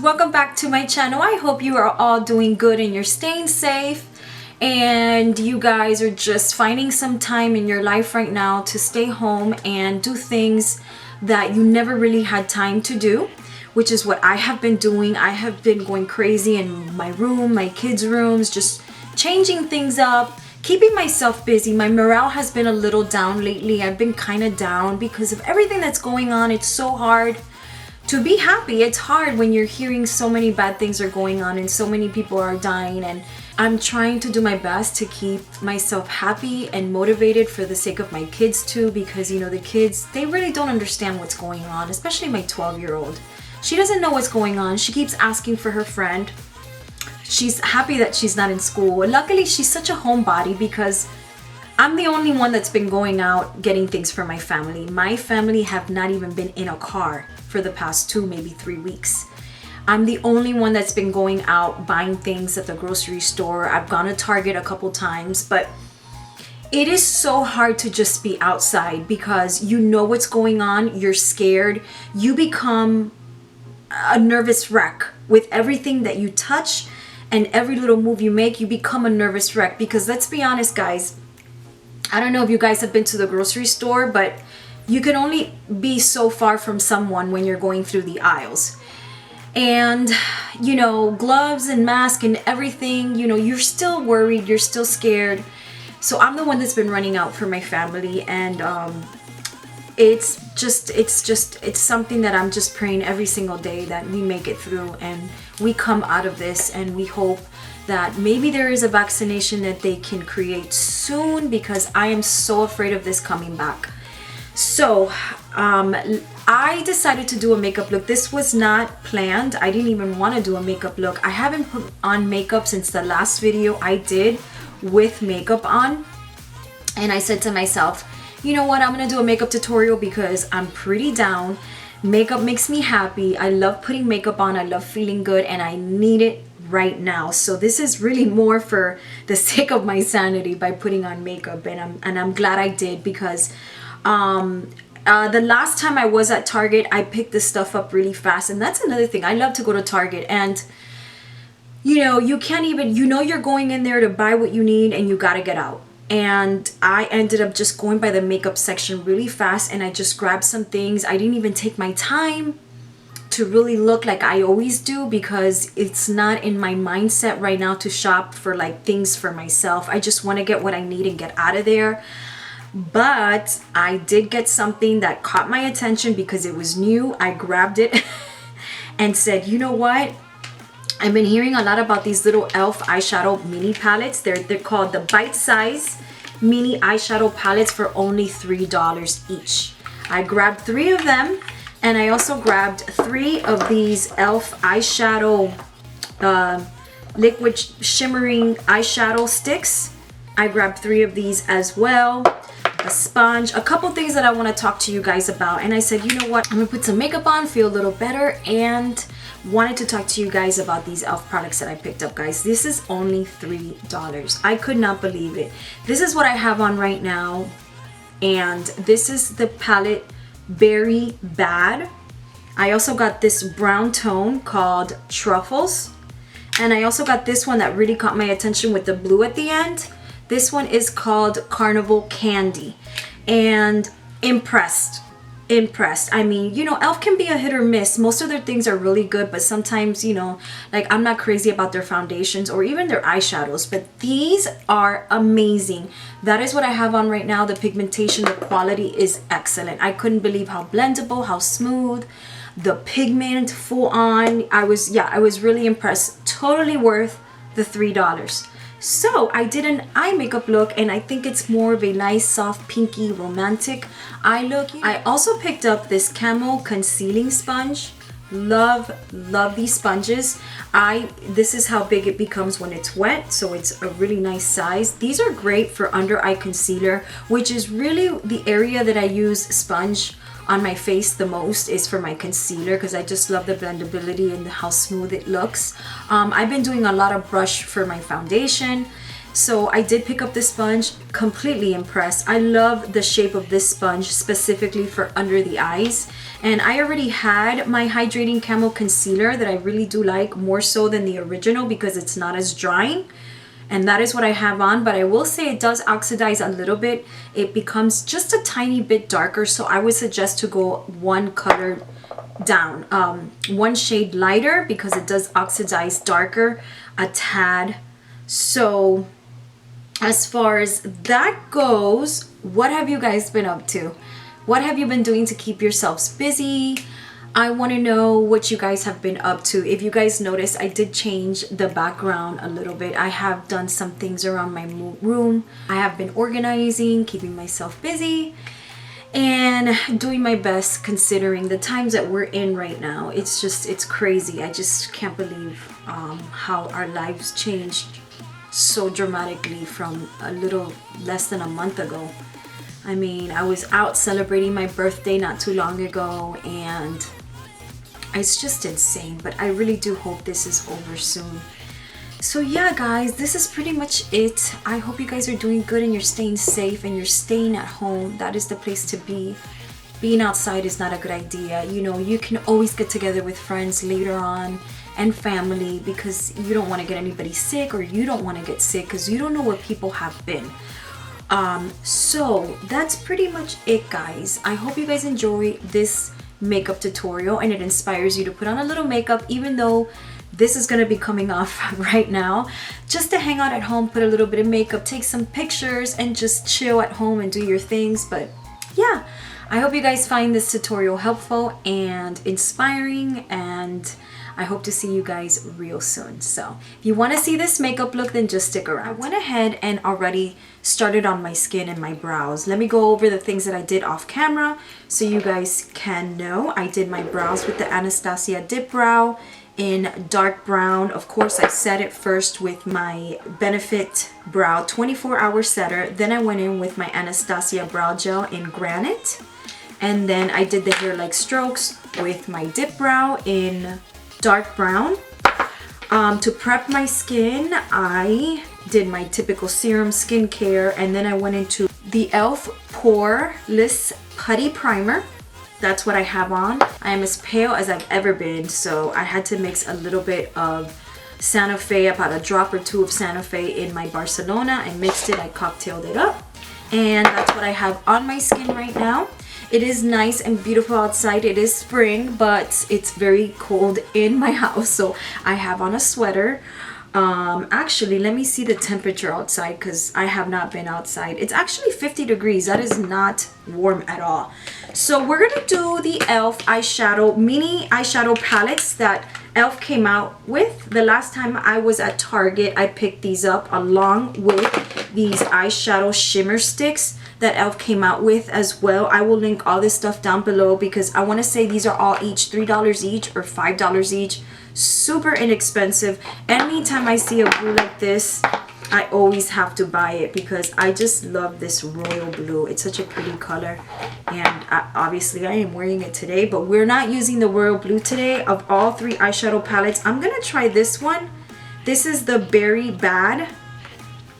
welcome back to my channel. I hope you are all doing good and you're staying safe and you guys are just finding some time in your life right now to stay home and do things that you never really had time to do, which is what I have been doing. I have been going crazy in my room, my kids' rooms, just changing things up, keeping myself busy. My morale has been a little down lately. I've been kind of down because of everything that's going on. It's so hard to be happy. It's hard when you're hearing so many bad things are going on and so many people are dying, and I'm trying to do my best to keep myself happy and motivated for the sake of my kids too, because you know, the kids, they really don't understand what's going on, especially my 12-year-old. She doesn't know what's going on. She keeps asking for her friend. She's happy that she's not in school. Luckily, she's such a homebody because I'm the only one that's been going out getting things for my family. My family have not even been in a car for the past 2, maybe 3 weeks. I'm the only one that's been going out buying things at the grocery store. I've gone to Target a couple times, but it is so hard to just be outside because you know what's going on. You're scared. You become a nervous wreck with everything that you touch and every little move you make. You become a nervous wreck because let's be honest, guys. I don't know if you guys have been to the grocery store, but you can only be so far from someone when you're going through the aisles. And, you know, gloves and mask and everything, you know, you're still worried, you're still scared. So I'm the one that's been running out for my family, and it's something that I'm just praying every single day that we make it through and we come out of this, and we hope that maybe there is a vaccination that they can create soon, because I am so afraid of this coming back. So I decided to do a makeup look. This was not planned. I didn't even want to do a makeup look. I haven't put on makeup since the last video I did with makeup on, and I said to myself, you know what, I'm gonna do a makeup tutorial because I'm pretty down. Makeup makes me happy. I love putting makeup on. I love feeling good, and I need it right now. So this is really more for the sake of my sanity by putting on makeup, and I'm glad I did, because the last time I was at Target, I picked this stuff up really fast. And that's another thing. I love to go to Target, and you know, you can't even, you know, you're going in there to buy what you need and you gotta get out. And I ended up just going by the makeup section really fast, and I just grabbed some things. I didn't even take my time to really look like I always do, because it's not in my mindset right now to shop for like things for myself. I just want to get what I need and get out of there. But I did get something that caught my attention because it was new. I grabbed it and said, you know what? I've been hearing a lot about these little e.l.f. eyeshadow mini palettes. They're called the Bite Size Mini Eyeshadow Palettes for only $3 each. I grabbed 3 of them, and I also grabbed 3 of these e.l.f. eyeshadow liquid shimmering eyeshadow sticks. I grabbed 3 of these as well. A sponge, a couple things that I want to talk to you guys about. And I said, you know what, I'm gonna put some makeup on, feel a little better, and wanted to talk to you guys about these e.l.f. products that I picked up, guys. This is only $3. I could not believe it. This is what I have on right now, and this is the palette Berry Bad. I also got this brown tone called Truffles, and I also got this one that really caught my attention with the blue at the end. This one is called Carnival Candy, and impressed. I mean, you know, e.l.f. can be a hit or miss. Most of their things are really good, but sometimes, you know, like I'm not crazy about their foundations or even their eyeshadows, but these are amazing. That is what I have on right now. The pigmentation, the quality is excellent. I couldn't believe how blendable, how smooth, the pigment full on. I was really impressed. Totally worth the $3. So I did an eye makeup look, and I think it's more of a nice soft pinky romantic eye look. I also picked up this camo concealing sponge. Love these sponges. This is how big it becomes when it's wet, so it's a really nice size. These are great for under eye concealer, which is really the area that I use sponge on my face the most, is for my concealer, because I just love the blendability and how smooth it looks. I've been doing a lot of brush for my foundation, So I did pick up this sponge, completely impressed. I love the shape of this sponge specifically for under the eyes. And I already had my hydrating camo concealer that I really do like, more so than the original because it's not as drying. And that is what I have on, but I will say it does oxidize a little bit. It becomes just a tiny bit darker, so I would suggest to go one color down, one shade lighter, because it does oxidize darker a tad. So as far as that goes, what have you guys been up to? What have you been doing to keep yourselves busy? I want to know what you guys have been up to. If you guys notice, I did change the background a little bit. I have done some things around my room. I have been organizing, keeping myself busy, and doing my best considering the times that we're in right now. It's crazy. I just can't believe how our lives changed so dramatically from a little less than a month ago. I mean, I was out celebrating my birthday not too long ago, and it's just insane, but I really do hope this is over soon. So yeah, guys, this is pretty much it. I hope you guys are doing good and you're staying safe and you're staying at home. That is the place to be. Being outside is not a good idea. You know, you can always get together with friends later on and family because you don't want to get anybody sick, or you don't want to get sick because you don't know where people have been. So that's pretty much it, guys. I hope you guys enjoy this makeup tutorial and it inspires you to put on a little makeup, even though this is going to be coming off right now, just to hang out at home, put a little bit of makeup, take some pictures, and just chill at home and do your things. But yeah, I hope you guys find this tutorial helpful and inspiring, and I hope to see you guys real soon. So if you want to see this makeup look, then just stick around. I went ahead and already started on my skin and my brows. Let me go over the things that I did off camera so you guys can know. I did my brows with the Anastasia Dip Brow in dark brown. Of course, I set it first with my Benefit Brow 24-hour setter. Then I went in with my Anastasia Brow Gel in Granite. And then I did the hair-like strokes with my Dip Brow in dark brown. To prep my skin, I did my typical serum skincare, and then I went into the e.l.f. Poreless Putty Primer. That's what I have on. I am as pale as I've ever been, so I had to mix a little bit of Santa Fe, about a drop or two of Santa Fe in my Barcelona. I mixed it, I cocktailed it up, and that's what I have on my skin right now. It is nice and beautiful outside. It is spring, but it's very cold in my house, so I have on a sweater. Actually, let me see the temperature outside because I have not been outside. It's actually 50 degrees. That is not warm at all. So we're gonna do the e.l.f. eyeshadow, mini eyeshadow palettes that e.l.f. came out with. The last time I was at Target, I picked these up along with these eyeshadow shimmer sticks that e.l.f. came out with as well. I will link all this stuff down below because I want to say these are all each $3 each or $5 each. Super inexpensive. Anytime I see a blue like this, I always have to buy it because I just love this royal blue. It's such a pretty color, and obviously I am wearing it today, but we're not using the royal blue today. Of all three eyeshadow palettes, I'm gonna try this one. This is the Berry Bad,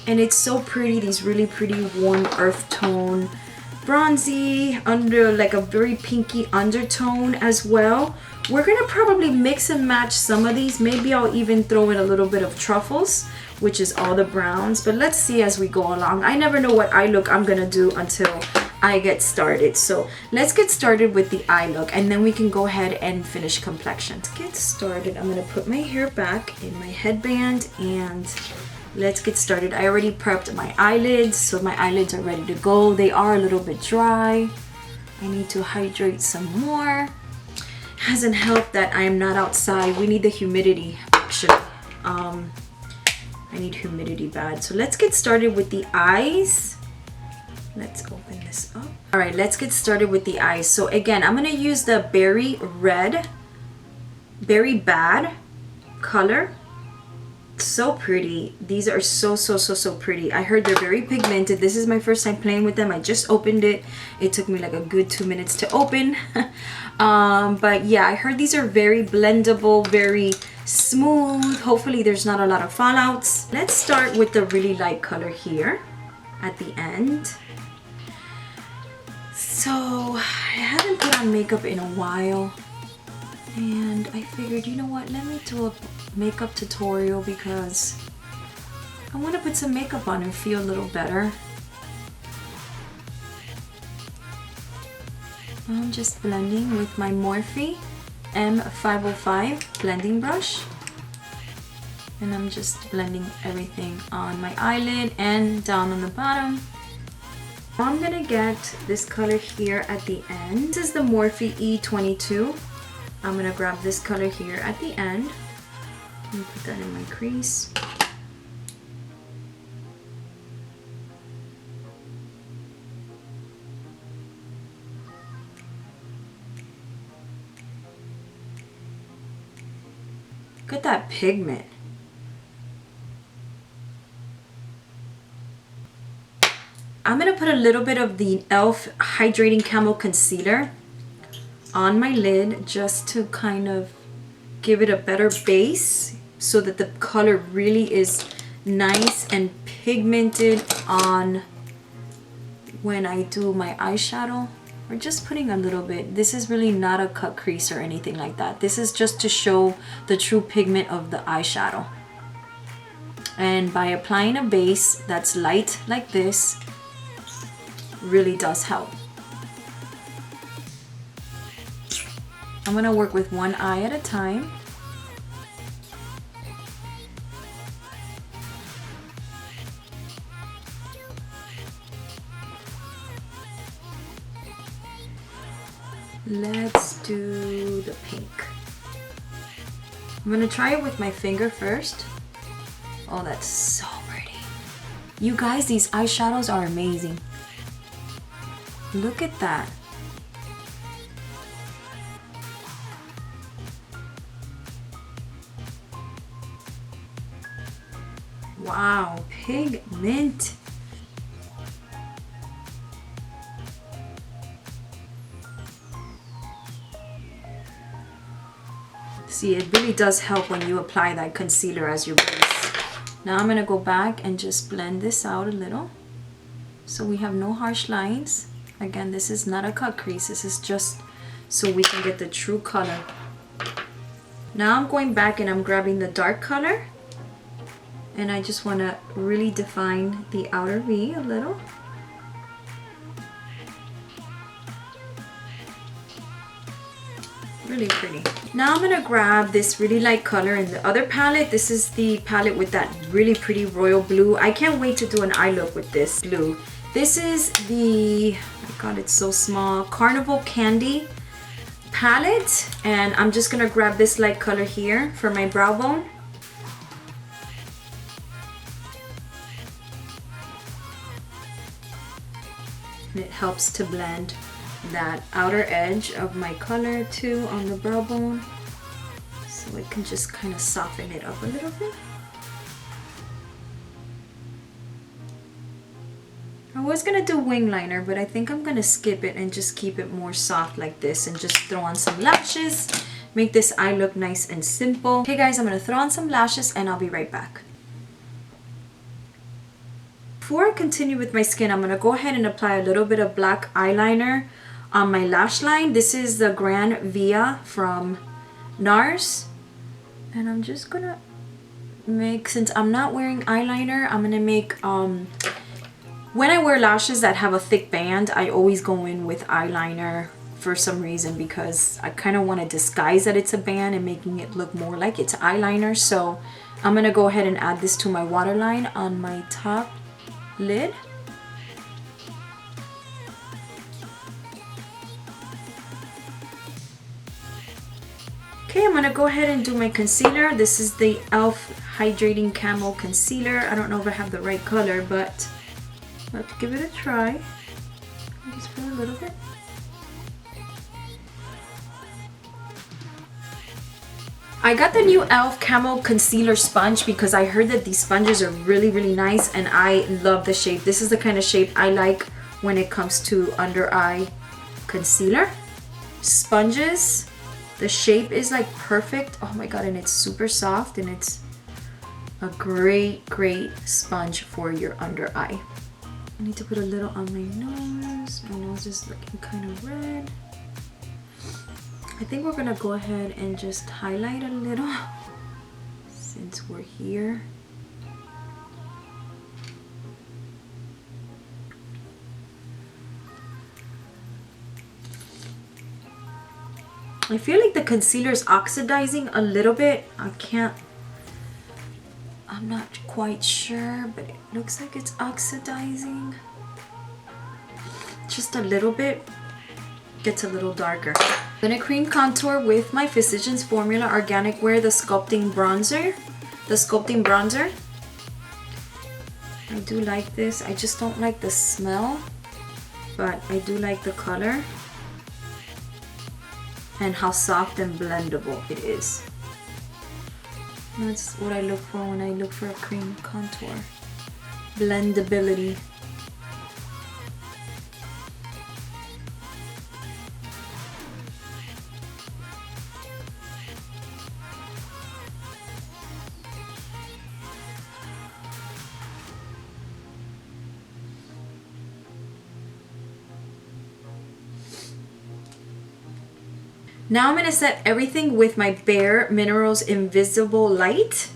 and it's so pretty. These really pretty warm earth tone, bronzy under like a very pinky undertone as well. We're gonna probably mix and match some of these. Maybe I'll even throw in a little bit of truffles, which is all the browns, but let's see as we go along. I never know what eye look I'm gonna do until I get started. So let's get started with the eye look, and then we can go ahead and finish complexion. To get started, I'm gonna put my hair back in my headband and let's get started. I already prepped my eyelids, so my eyelids are ready to go. They are a little bit dry. I need to hydrate some more. Hasn't helped that I am not outside. We need the humidity, actually. I need humidity bad. So let's get started with the eyes. Let's open this up. All right, let's get started with the eyes. So again, I'm gonna use the Berry Bad color. So pretty. These are so pretty. I heard they're very pigmented. This is my first time playing with them. I just opened it. It took me like a good 2 minutes to open. But yeah, I heard these are very blendable, very smooth. Hopefully there's not a lot of fallouts. Let's start with the really light color here at the end. So I haven't put on makeup in a while, and I figured, you know what, let me do a makeup tutorial because I want to put some makeup on and feel a little better. I'm just blending with my Morphe M505 blending brush, and I'm just blending everything on my eyelid and down on the bottom. I'm gonna get this color here at the end. This is the Morphe E22. I'm gonna grab this color here at the end and put that in my crease. Look at that pigment. I'm gonna put a little bit of the e.l.f. Hydrating Camo Concealer on my lid just to kind of give it a better base so that the color really is nice and pigmented on when I do my eyeshadow. We're just putting a little bit. This is really not a cut crease or anything like that. This is just to show the true pigment of the eyeshadow. And by applying a base that's light like this, really does help. I'm gonna work with one eye at a time. Let's do the pink. I'm gonna try it with my finger first. Oh, that's so pretty. You guys, these eyeshadows are amazing. Look at that. Wow, pigment. See, it really does help when you apply that concealer as your base. Now I'm gonna go back and just blend this out a little so we have no harsh lines. Again, this is not a cut crease. This is just so we can get the true color. Now I'm going back and I'm grabbing the dark color, and I just want to really define the outer V a little. Really pretty. Now I'm gonna grab this really light color in the other palette. This is the palette with that really pretty royal blue. I can't wait to do an eye look with this blue. This is the, oh my god, it's so small, Carnival Candy palette, and I'm just gonna grab this light color here for my brow bone. And it helps to blend that outer edge of my color too on the brow bone, so it can just kind of soften it up a little bit. I was gonna do wing liner, but I think I'm gonna skip it and just keep it more soft like this and just throw on some lashes, make this eye look nice and simple. Okay guys, I'm gonna throw on some lashes and I'll be right back. Before I continue with my skin, I'm gonna go ahead and apply a little bit of black eyeliner on my lash line. This is the Gran Via from NARS, and I'm just gonna make, since I'm not wearing eyeliner, I'm gonna make when I wear lashes that have a thick band, I always go in with eyeliner for some reason, because I kind of want to disguise that it's a band and making it look more like it's eyeliner. So I'm gonna go ahead and add this to my waterline on my top lid. Okay, I'm gonna go ahead and do my concealer. This is the e.l.f. Hydrating Camo Concealer. I don't know if I have the right color, but let's give it a try. Just put a little bit. I got the new e.l.f. Camo Concealer Sponge because I heard that these sponges are really, really nice, and I love the shape. This is the kind of shape I like when it comes to under eye concealer. Sponges The shape is like perfect. Oh my god, and it's super soft, and it's a great sponge for your under eye. I need to put a little on my nose. My nose is looking kind of red. I think we're gonna go ahead and just highlight a little since we're here. I feel like the concealer is oxidizing a little bit. I'm not quite sure, but it looks like it's oxidizing. Just a little bit. Gets a little darker. I'm gonna cream contour with my Physicians Formula Organic Wear, the sculpting bronzer. I do like this. I just don't like the smell, but I do like the color and how soft and blendable it is. That's what I look for when I look for a cream contour. Blendability. Now I'm going to set everything with my Bare Minerals Invisible Light.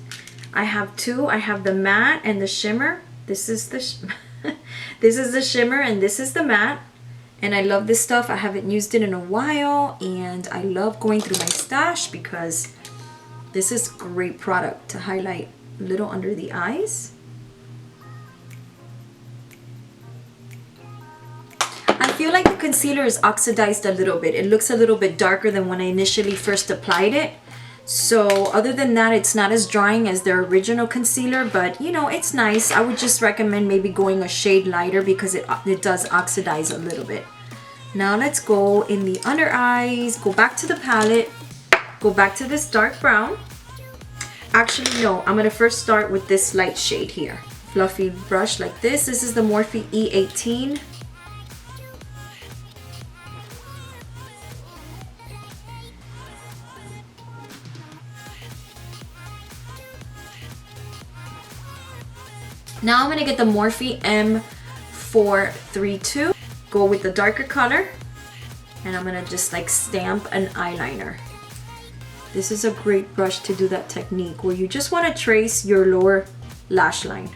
I have two. I have the matte and the shimmer. This is the this is the shimmer and this is the matte. And I love this stuff. I haven't used it in a while, and I love going through my stash because this is great product to highlight a little under the eyes. I feel like the concealer is oxidized a little bit. It looks a little bit darker than when I initially first applied it. So other than that, it's not as drying as their original concealer, but you know, it's nice. I would just recommend maybe going a shade lighter because it does oxidize a little bit. Now let's go in the under eyes, go back to the palette, go back to this dark brown. Actually, no, I'm gonna first start with this light shade here. Fluffy brush like this. This is the Morphe E18. Now I'm gonna get the Morphe M432, go with the darker color, and I'm gonna just like stamp an eyeliner. This is a great brush to do that technique where you just wanna trace your lower lash line.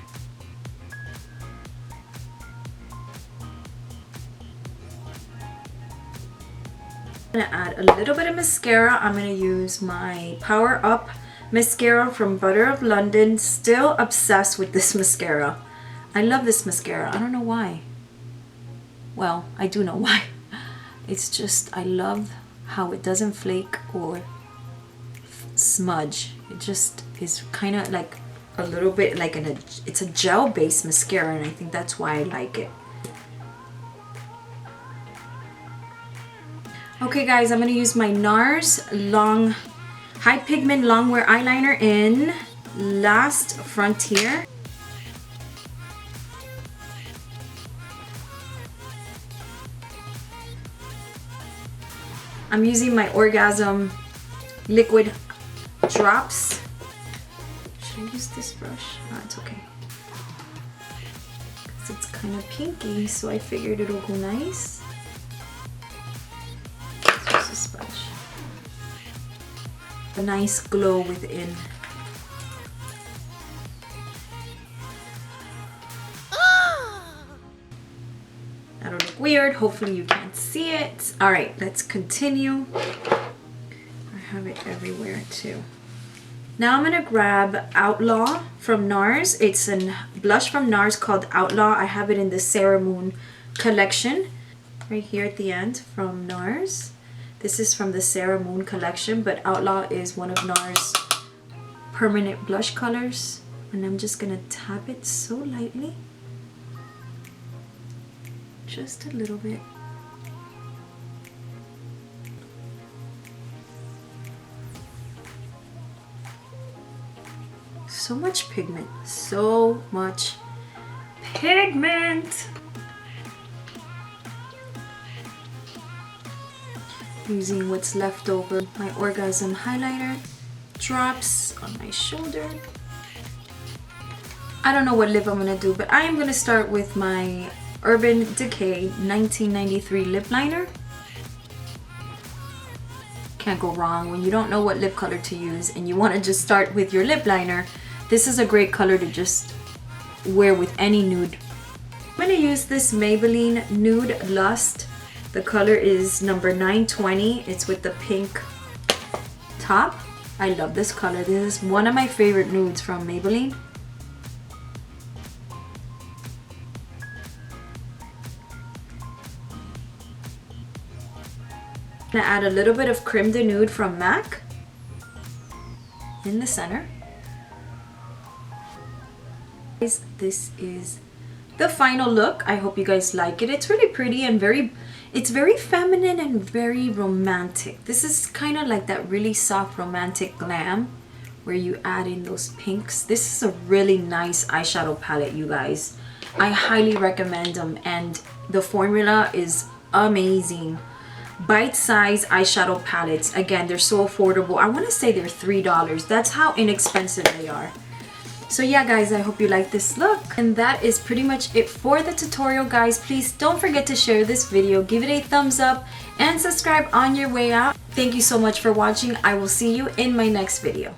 I'm gonna add a little bit of mascara. I'm gonna use my Power Up mascara from Butter of London. Still obsessed with this mascara. I love this mascara. I don't know why. Well, I do know why. It's just, I love how it doesn't flake or smudge. It just is kind of like a little bit like it's a gel based mascara, and I think that's why I like it. Okay guys, I'm going to use my NARS High Pigment Longwear Eyeliner in Last Frontier. I'm using my Orgasm liquid drops. Should I use this brush? Oh, it's okay. Because it's kind of pinky, so I figured it'll go nice. Let's use a sponge. A nice glow within. That'll look weird. Hopefully you can't see it. All right, let's continue. I have it everywhere too. Now I'm gonna grab Outlaw from NARS. It's a blush from NARS called Outlaw. I have it in the Sarah Moon collection. Right here at the end from NARS. This is from the Sarah Moon collection, but Outlaw is one of NARS permanent blush colors. And I'm just gonna tap it so lightly. Just a little bit. So much pigment. So much pigment. Using what's left over, my Orgasm highlighter drops on my shoulder. I don't know what lip I'm gonna do, but I am gonna start with my Urban Decay 1993 lip liner. Can't go wrong when you don't know what lip color to use and you want to just start with your lip liner. This is a great color to just wear with any nude. I'm gonna use this Maybelline Nude Lust. The color is number 920. It's with the pink top. I love this color. This is one of my favorite nudes from Maybelline. I'm gonna add a little bit of Creme de Nude from MAC in the center. This is the final look. I hope you guys like it. It's really pretty and it's very feminine and very romantic. This is kind of like that really soft romantic glam where you add in those pinks. This is a really nice eyeshadow palette, you guys. I highly recommend them and the formula is amazing. Bite-sized eyeshadow palettes. Again, they're so affordable. I want to say they're $3. That's how inexpensive they are. So yeah guys, I hope you like this look. And that is pretty much it for the tutorial, guys. Please don't forget to share this video, give it a thumbs up, and subscribe on your way out. Thank you so much for watching. I will see you in my next video.